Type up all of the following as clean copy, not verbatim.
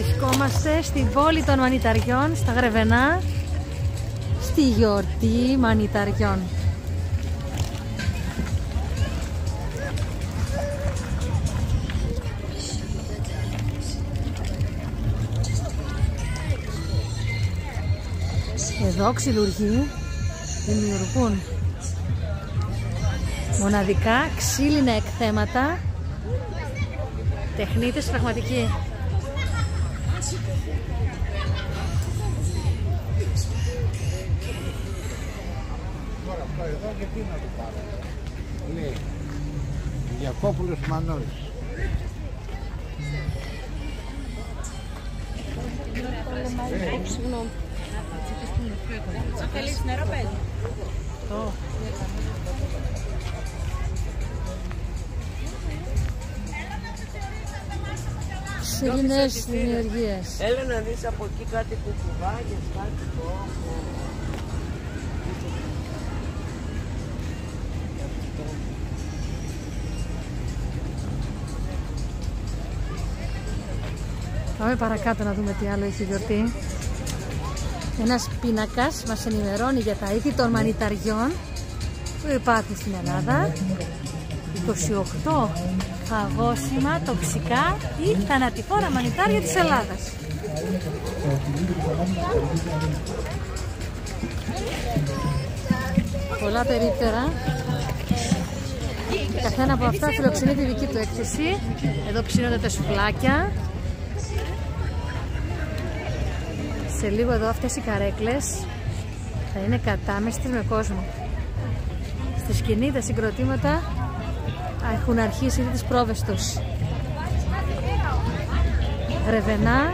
Βρισκόμαστε στην πόλη των Μανιταριών, στα Γρεβενά, στη γιορτή Μανιταριών. Εδώ ξυλουργοί δημιουργούν μοναδικά ξύλινα εκθέματα, τεχνίτες πραγματικοί. Εδώ και τι να το πάρω. Λέει Διακόπουλος Μανώλης. Συγγνώμη. Θέλεις νερό, παιδί? Ξύλινες δημιουργίες. Έλα να δεις από εκεί κάτι κουκουβάγες, κάτι το... Πάμε παρακάτω να δούμε τι άλλο έχει γιορτή. Ένας πίνακας μας ενημερώνει για τα είδη των μανιταριών που υπάρχουν στην Ελλάδα. 28 φαγόσιμα, τοξικά ή θανατηφόρα μανιτάρια της Ελλάδας. Πολλά περίπτερα. Καθένα από αυτά φιλοξενεί τη δική του έκθεση. Εδώ ψήνονται τα σουβλάκια. Σε λίγο εδώ αυτές οι καρέκλες θα είναι κατάμεστες με κόσμο. Στη σκηνή τα συγκροτήματα έχουν αρχίσει ήδη τις πρόβες τους. Γρεβενά,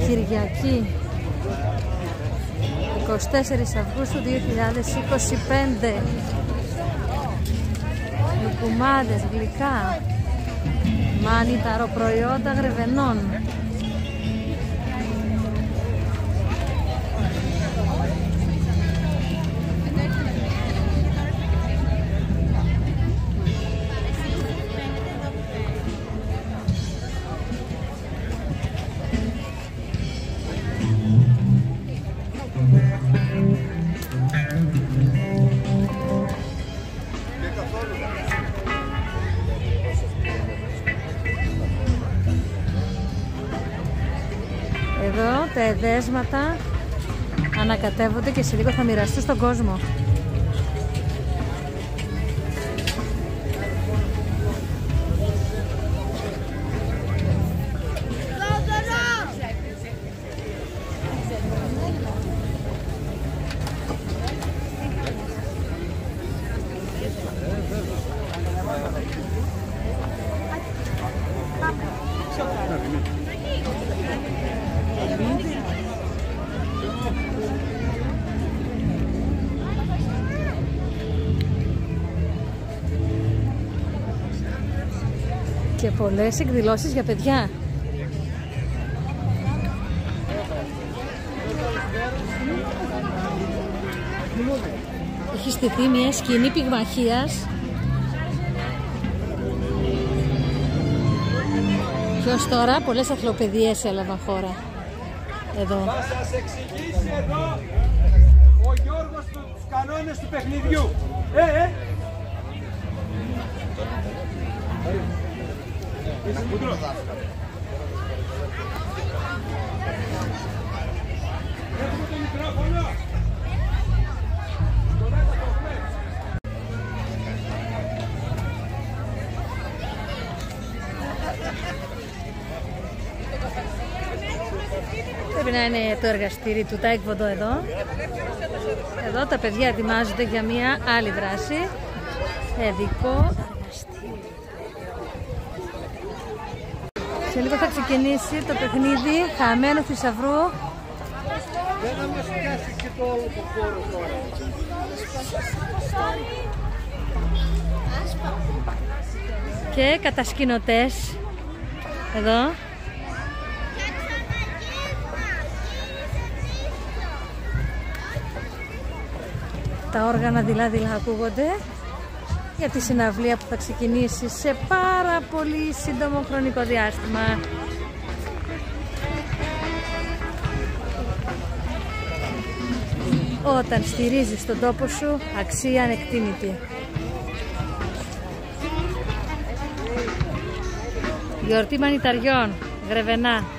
Κυριακή 24 Αυγούστου 2025. Λουκουμάδες, γλυκά, μανιταροπροϊόντα Γρεβενών. Εδώ τα εδέσματα ανακατεύονται και σε λίγο θα μοιραστούν στον κόσμο. Και πολλές εκδηλώσεις για παιδιά. Έχει στηθεί μια σκηνή πυγμαχίας και ως τώρα πολλές αθλοπαιδείες έλαβαν χώρα εδώ. Θα σας εξηγήσει εδώ ο Γιώργος τους κανόνες του παιχνιδιού. Είσαι κουντρός. Έχουμε το μικρόφωνο. Πρέπει να είναι το εργαστήρι του Taekwondo εδώ. Εδώ τα παιδιά ετοιμάζονται για μια άλλη δράση. Παιδικό εργαστήρι. Σε λίγο θα ξεκινήσει το παιχνίδι χαμένου θησαυρού. Δεν θα μας πιάσει και το όλο το χώρο τώρα. Και κατασκηνωτές εδώ. Τα όργανα δειλά-δειλά ακούγονται. για τη συναυλία που θα ξεκινήσει σε πάρα πολύ σύντομο χρονικό διάστημα. Όταν στηρίζεις τον τόπο σου, αξία ανεκτήμητη. Γιορτή Μανιταριών, Γρεβενά.